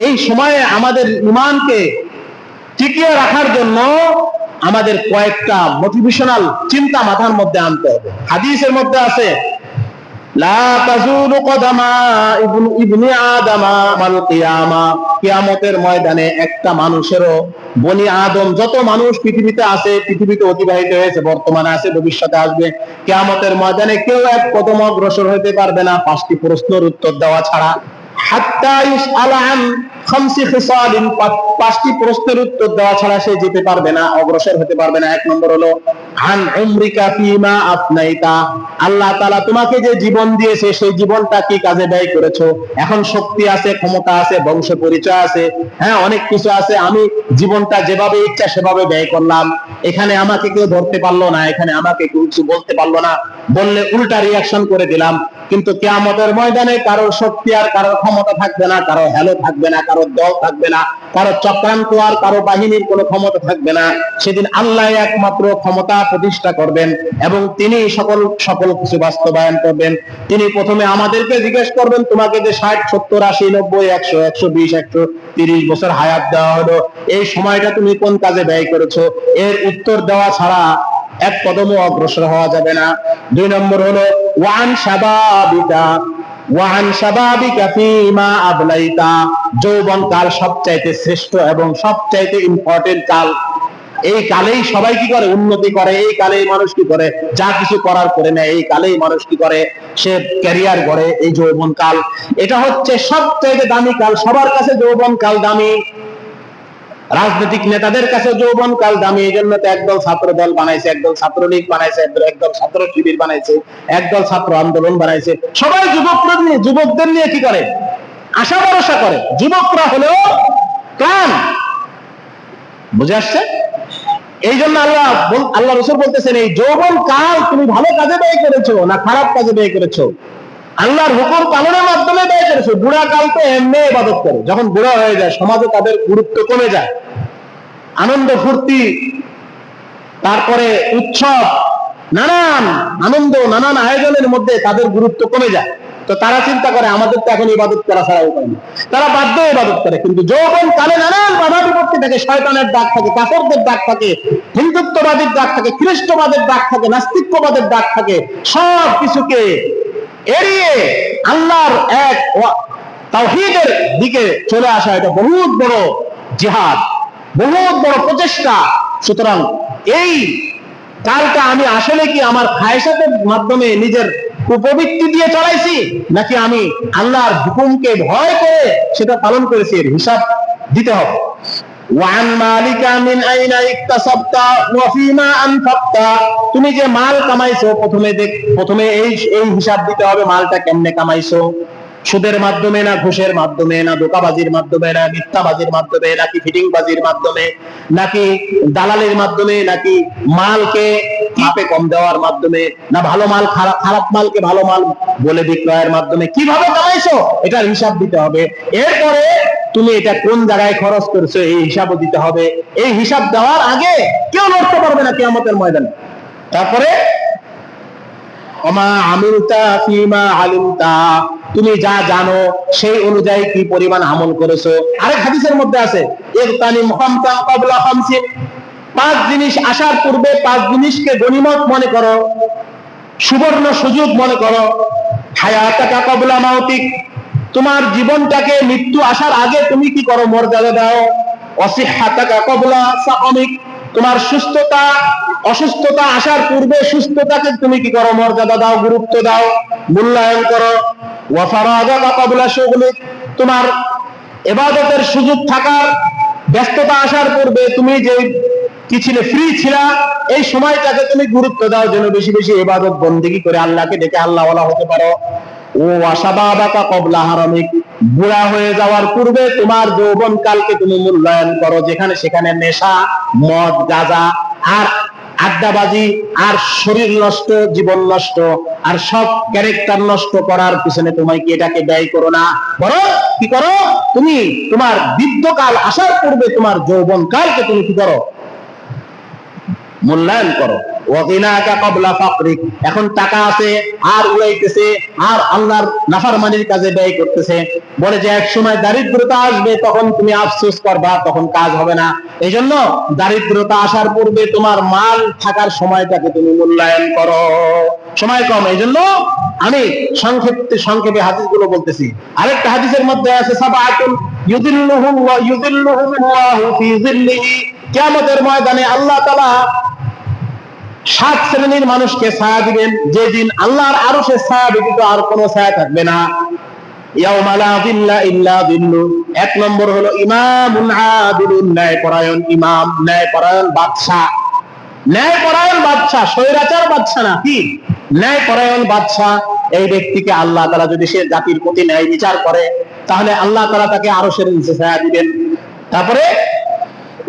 এই সময়ে আমাদের ঈমানকে টিকিয়ে রাখার জন্য আমাদের কয়েকটা মোটিভেশনাল চিন্তা মাথার মধ্যে আনতে হবে। হাদিসের মধ্যে আছে, লা তাজুলু কদামা ইবনি আদামা মাল কিয়ামা, কিয়ামতের ময়দানে একটা মানুষেরও, বনি আদম যত মানুষ পৃথিবীতে আছে, পৃথিবীতে অতিবাহিত হয়েছে, বর্তমানে আছে, ভবিষ্যতে আসবে, কিয়ামতের ময়দানে কেউ এক কদম অগ্রসর হতে পারবে না 5টি প্রশ্নের উত্তর দেওয়া ছাড়া। হাত্তা ইউসআলা আন খামসি খিসালিন, 5টি প্রশ্নের উত্তর দেওয়া ছাড়া সে যেতে পারবে না, অগ্রসর হতে পারবে না। 1 নম্বর হলো আন উমরিকা ফিমা আফনাইতা, আল্লাহ তাআলা তোমাকে যে জীবন দিয়েছে সেই জীবনটা কি কাজে ব্যয় করেছো। এখন শক্তি আছে, ক্ষমতা আছে, বংশ পরিচয় আছে, হ্যাঁ অনেক কিছু আছে, আমি জীবনটা যেভাবে ইচ্ছা সেভাবে ব্যয় করলাম, এখানে আমাকে কেউ ধরতে পারলো না, এখানে আমাকে কেউ কিছু বলতে পারলো না, বললে উল্টা রিয়াকশন করে দিলাম। কিন্তু কিয়ামতের ময়দানে কারোর শক্তি আর কারোর ক্ষমতা থাকবে না, কারো হ্যালো থাকবে না, কারো দল থাকবে না, কারো চক্রান্ত আর কারো বাহিনীর কোনো ক্ষমতা থাকবে না। সেদিন আল্লাহ একমাত্র ক্ষমতা প্রতিষ্ঠা করবেন এবং তিনি সকল কিছু বাস্তবায়ন করবেন। তিনি প্রথমে আমাদেরকে জিজ্ঞেস করবেন, তোমাকে যে 60, 70, 80, 90, 100, 120, 130 বছর হায়াত দেওয়া হলো, এই সময়টা তুমি কোন কাজে ব্যয় করেছো? এর উত্তর দেওয়া ছাড়া এক কদমও অগ্রসর হওয়া যাবে না। 2 নম্বর হলো ওয়ান শাবাবিকা ফীমা আবলাইতা, যৌবন কাল সবচাইতে শ্রেষ্ঠ এবং সবচাইতে ইম্পর্টেন্ট কাল। এই কালেই সবাই কি করে? উন্নতি করে। এই কালেই মানুষ কি করে? যা কিছু করার করে নেয়। এই কালেই মানুষ কি করে? সে ক্যারিয়ার গড়ে। এই যৌবন কাল, এটা হচ্ছে সবচাইতে দামি কাল। সবার কাছে যৌবন কাল দামি, রাজনৈতিক নেতাদের কাছে যৌবন কাল দামি। এই জন্য তো একদল ছাত্র দল বানাইছে, একদল ছাত্রলীগ বানাইছে, একদল ছাত্র শিবির বানাইছে, একদল ছাত্র আন্দোলন বানাইছে। সবাই যুবকদের নিয়ে কি করে? আশা ভরসা করে। যুবকরা হলেও কান, বুঝে আসছে? এই জন্য আল্লাহ রাসূল বলতেছেন, এই যৌবন কাল তুমি ভালো কাজে ব্যয় করেছো না খারাপ কাজে ব্যয় করেছো? আল্লাহর হুকুম পালনের মাধ্যমে ব্যয় করেছো। বুড়া কাল তো এমনি ইবাদত করে, যখন বুড়া হয়ে যায় সমাজে তাদের গুরুত্ব কমে যায়। আনন্দ ফুর্তি, তারপরে উৎসব, নানান আনন্দ, নানান আয়োজনের মধ্যে তাদের গুরুত্ব কমে যায়। তো তারা চিন্তা করে আমাদের তো এখন ইবাদত করা ছাড়া উপায় নেই, তারা বাধ্য ইবাদত করে। কিন্তু যৌবন কালে নানান বাধা বিপত্তি থাকে, শয়তানের ডাক থাকে, কাফেরদের ডাক থাকে, হিন্দুত্ববাদীর ডাক থাকে, খ্রিস্টবাদের ডাক থাকে, নাস্তিকবাদের ডাক থাকে। সব কিছুকে এড়িয়ে আল্লাহর এক তাওহীদের দিকে চলে আসা, এটা বহুত বড় জিহাদ, বহুত বড় প্রচেষ্টা। সুতরাং এই কালটা আমি আসলে কি আমার খায়সাতের মাধ্যমে নিজের উপবৃত্তি দিয়ে চলাইছি, নাকি আমি আল্লাহর হুকুমকে ভয় করে সেটা পালন করেছি? এর হিসাব দিতে হবে। ওয়ান মালিকা মিন আইনা ইকতাসাবতা ওয়া ফীমা আনফাকতা, তুমি যে মাল কামাইছো প্রথমে এই হিসাব দিতে হবে, মালটা কেমনে কামাইছো। সুদের মাধ্যমে না ঘুষের মাধ্যমে, না ধোঁকাবাজির মাধ্যমে, না মিথ্যাবাজির মাধ্যমে, নাকি ফিটিংবাজির মাধ্যমে, নাকি দালালের মাধ্যমে, নাকি মালকে মাপে কম দেওয়ার মাধ্যমে, না ভালো মাল খারাপ মালকে ভালো মাল বলে বিক্রয়ের মাধ্যমে, কিভাবে কামাইছো এটার হিসাব দিতে হবে। এরপরে তুমি এটা কোন জায়গায় খরচ করছো এই হিসাবও দিতে হবে। এই হিসাব দেওয়ার আগে কেউ লড়তে পারবে না কিয়ামতের ময়দানে। তারপরে ওমা আমিলতা ফীমা আলিমতা, তুমি যা জানো সেই অনুযায়ী কি পরিমাণ আমল করেছো। আরেক হাদিসের মধ্যে আছে, ইগতানিম খামসান ক্বাবলা খামসিন, 5 জিনিস আসার পূর্বে 5 জিনিসকে গনিমত মনে করো, সুবর্ণ সুযোগ মনে করো। হায়াতাকা ক্বাবলা মাউতিক, তোমার জীবনটাকে মৃত্যু আসার আগে তুমি কি করো? মর্যাদা দাও। ওয়াসিহহাতাকা ক্বাবলা সাকামিক, তোমার অসুস্থতা আসার পূর্বে সুস্থতাকে তুমি কি করো? মর্যাদা দাও, গুরুত্ব দাও, মূল্যায়ন করো। ওয়া ফারাগাকা ক্বাবলা শুগলিক, তোমার ইবাদতের সুযোগ থাকার, ব্যস্ততা আসার পূর্বে তুমি যে কি ছিলে, ফ্রি ছিলা, এই সময়টাকে তুমি গুরুত্ব দাও, যেন বেশি বেশি ইবাদত বন্দেগী করে আল্লাহকে ডেকে আল্লাহওয়ালা হতে পারো। ও ওয়াশাবাবাকা ক্বাবলা হারামিক, বুড়া হয়ে যাওয়ার পূর্বে তোমার যৌবন কালকে তুমি মূল্যায়ন করো, যেখানে সেখানে নেশা, মদ, গাঁজা আর আড্ডাবাজি আর শরীর নষ্ট, জীবন নষ্ট আর সব ক্যারেক্টার নষ্ট করার পিছনে তোমায় কি এটাকে ব্যয় করো না, বরং কি করো? তুমি তোমার বৃদ্ধকাল আসার পূর্বে তোমার যৌবন কালকে তুমি কি করো? মূল্যায়ন করো। ওয়াগিনাকা ক্বাবলা ফাকরিক, এখন টাকা আছে আর উড়াইতেছে আর আল্লাহর নাফরমানির কাজে ব্যয় করতেছে। বলে যে এক সময় দারিদ্রতা আসবে, তখন তুমি আফসোস করবা, তখন কাজ হবে না। এই জন্য দারিদ্রতা আসার পূর্বে তোমার মাল থাকার সময়টাকে তুমি মূল্যায়ন করো। সময় কম, এই জন্য আমি সংক্ষেপে হাদিসগুলো বলতেছি। আরেকটা হাদিসের মধ্যে আছে সাবাতুন ইউযিল্লুহুমুল্লাহু ফি যিল্লিহি, কিয়ামতের ময়দানে আল্লাহ তাআলা 7 শ্রেণীর মানুষকে ছায়া দিবেন, যেদিন আল্লাহর আরশের ছায়া ব্যতীত আর কোনো ছায়া থাকবে না। ইয়াউমা লা যিল্লা ইল্লা যিল্লু, এক নম্বর হলো ইমামুন আদিলুন, ন্যায়পরায়ণ ইমাম, ন্যায়পরায়ণ বাদশা। ন্যায়পরায়ণ বাদশা, স্বৈরাচার বাদশা না, কি ন্যায়পরায়ণ বাদশা। এই ব্যক্তিকে আল্লাহ তাআলা যদি সে জাতির প্রতি ন্যায় বিচার করে, তাহলে আল্লাহ তাআলা তাকে আরশের নিচে ছায়া দিবেন। তারপরে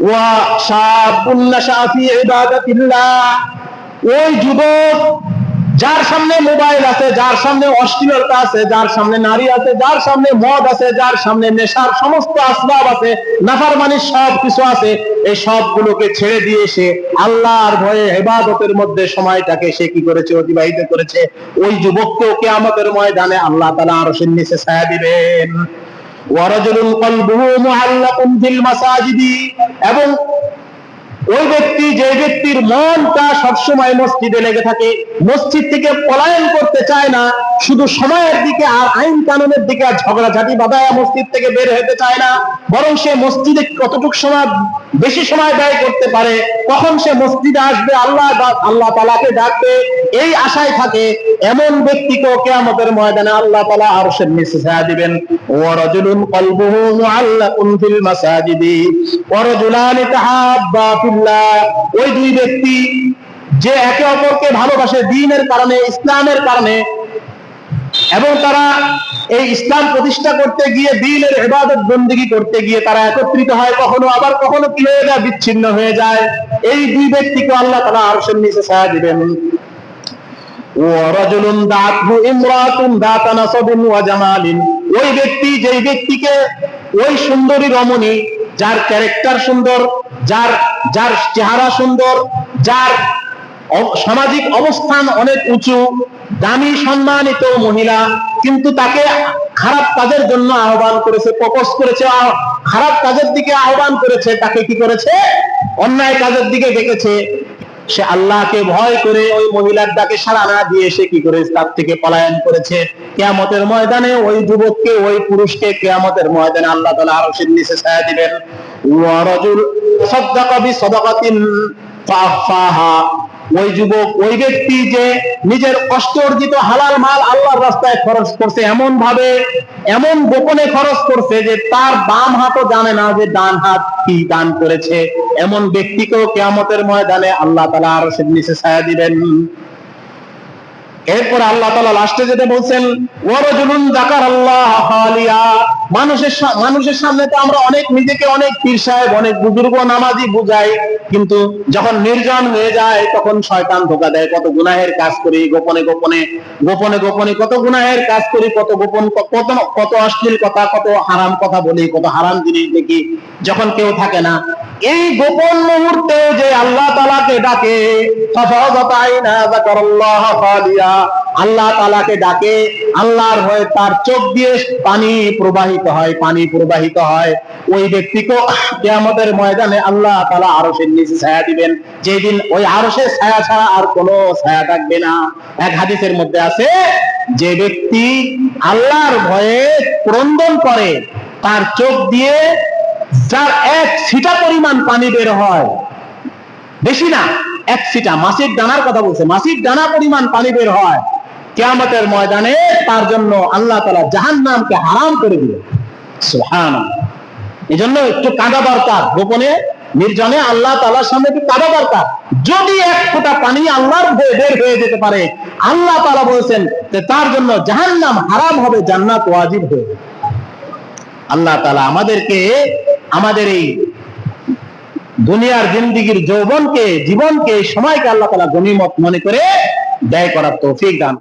ওয়া শাবুন নাশা ফি ইবাদাতিল্লাহ, ওই যুবক যার সামনে মোবাইল আছে, যার সামনে অশ্লীলতা আছে, যার সামনে নারী আছে, যার সামনে মদ আছে, যার সামনে নেশার সমস্ত আসবাব আছে, নাফরমানির সব কিছু আছে, এই সবগুলোকে ছেড়ে দিয়ে সে আল্লাহর ভয়ে ইবাদতের মধ্যে সময়টাকে সে কি করেছে, অতিবাহিত করেছে, ওই যুবককেও কিয়ামতের ময়দানে আল্লাহ তাআলা আরশের নিচে ছায়া দিবেন। ওয়ারাজুলুন কলবুহু মুআল্লাকুন ফিল মাসাজিদি, এবং ওই ব্যক্তি, যে ব্যক্তির মনটা সবসময় মসজিদে লেগে থাকে, মসজিদ থেকে পলায়ন করতে চায় না, শুধু সময়ের দিকে আর আইন কানুনের দিকে আর ঝগড়াঝাটি বাধায় মসজিদ থেকে বের হতে চায় না, বরং সে মসজিদে কতটুকু সময় বেশি সময় ব্যয় করতে পারে, কখন সে মসজিদে আসবে, আল্লাহ তাআলাকে ডাকবে, এই আশায় থাকে, এমন ব্যক্তিকে কিয়ামতের ময়দানে আল্লাহ তাআলা আরশের নিচে ছায়া দিবেন। ওয়া রাজুলুন কলবুহু মুআল্লাকুন ফিল মাসাজিদি ওয়া রাজুলানি তাহাব্বা ফিল্লাহ, ওই দুই ব্যক্তি যে একে অপরকে ভালোবাসে দ্বীনের কারণে, ইসলামের কারণে, এবং তারা এই ইসলাম প্রতিষ্ঠা করতে গিয়ে, দ্বীনের ইবাদত বন্দেগী করতে গিয়ে তারা একত্রিত হয়, কখনো আবার কখনো কি হয়ে যায়, বিচ্ছিন্ন হয়ে যায়। এই দুই ব্যক্তিকে আল্লাহ তাআলা আরশের নিচে ছায়া দিবেন। ওয়ারাজুলুন দাআতহু ইমরাতুন দাতা নাসাবিন ওয়া জামালিন, ওই ব্যক্তি, যেই ব্যক্তিকে ওই সুন্দরী রমণী, যার ক্যারেক্টার সুন্দর, যার চেহারা সুন্দর, যার সামাজিক অবস্থান অনেক উঁচু, দামি সম্মানিত মহিলা, কিন্তু তাকে খারাপ কাজের জন্য আহ্বান করেছে, প্রপোজ করেছে, খারাপ কাজের দিকে আহ্বান করেছে, তাকে কি করেছে, অন্যায় কাজের দিকে ডেকেছে, সে আল্লাহকে ভয় করে ওই মহিলার ডাকে সাড়া না দিয়ে সে কি করে তার থেকে পলায়ন করেছে। কিয়ামতের ময়দানে ওই যুবককে, ওই পুরুষকে কিয়ামতের ময়দানে আল্লাহ তাআলা আরশের নিচে ছায়া দিবেন। ওয়া রাজুল সাদাকা বিসাদাকাতিন ফাআফাহা, ওই যুবক, ওই ব্যক্তি যে নিজের কষ্ট অর্জিত হালাল মাল আল্লাহর রাস্তায় খরচ করছে, এমন ভাবে, এমন গোপনে খরচ করছে যে তার বাম হাতও জানে না যে ডান হাত কি দান করেছে, এমন ব্যক্তিকেও কিয়ামতের ময়দানে আল্লাহ তাআলা আরশের নিচে ছায়া দিবেন। এরপর আল্লাহ তাআলা লাস্টে যেটা বলছেন, ওয়ারাজুলুন যাকারাল্লাহ খালিয়া, মানুষের সামনে তো আমরা অনেক নিজেকে অনেক পীর সাহেব, অনেক বুজুর্গ, নামাজি বুঝাই, কিন্তু যখন নির্জন হয়ে যায় তখন শয়তান ধোঁকা দেয়। কত গুনাহের কাজ করি, গোপনে গোপনে কত গুনাহের কাজ করি, কত অশ্লীল কথা, কত হারাম কথা বলি, কত হারাম জিনিস দেখি যখন কেউ থাকে না। এই গোপন মুহূর্তে যে আল্লাহ তাআলাকে ডাকে, আল্লাহ তাআলাকে ডাকে, আল্লাহর ভয়ে তার চোখ দিয়ে পানি প্রবাহিত হয়, ওই ব্যক্তিকে কিয়ামতের ময়দানে আল্লাহ তাআলা আরশের নিচে ছায়া দিবেন, যেদিন ওই আরশের ছায়া ছাড়া আর কোনো ছায়া থাকবে না। এক হাদিসের মধ্যে আছে, যে ব্যক্তি আল্লাহর ভয়ে ক্রন্দন করে, তার চোখ দিয়ে যার এক ছিটা পরিমাণ পানি বের হয়, বেশি না, এক ছিটা, মাছির দানার কথা বলছে, মাছির দানা পরিমাণ পানি বের হয়, কিয়ামতের ময়দানে তার জন্য আল্লাহ তাআলা জাহান্নামকে হারাম করে দিবেন। সুবহানাল্লাহ। এজন্য একটু কাঁদা দরকার, গোপনে নির্জনে আল্লাহ তাআলার সামনে একটু কাঁদা দরকার। যদি এক ফোঁটা পানি আল্লাহর ভয়ে বের হয়ে যেতে পারে, আল্লাহ তাআলা বলেছেন যে তার জন্য জাহান্নাম হারাম হবে, জান্নাত ওয়াজিব হবে। আল্লাহ তাআলা আমাদেরকে আমাদের এই দুনিয়ার জিন্দেগীর জীবনকে, সময়কে আল্লাহ তাআলা গনিমত মনে করে ব্যয় করার তৌফিক দান।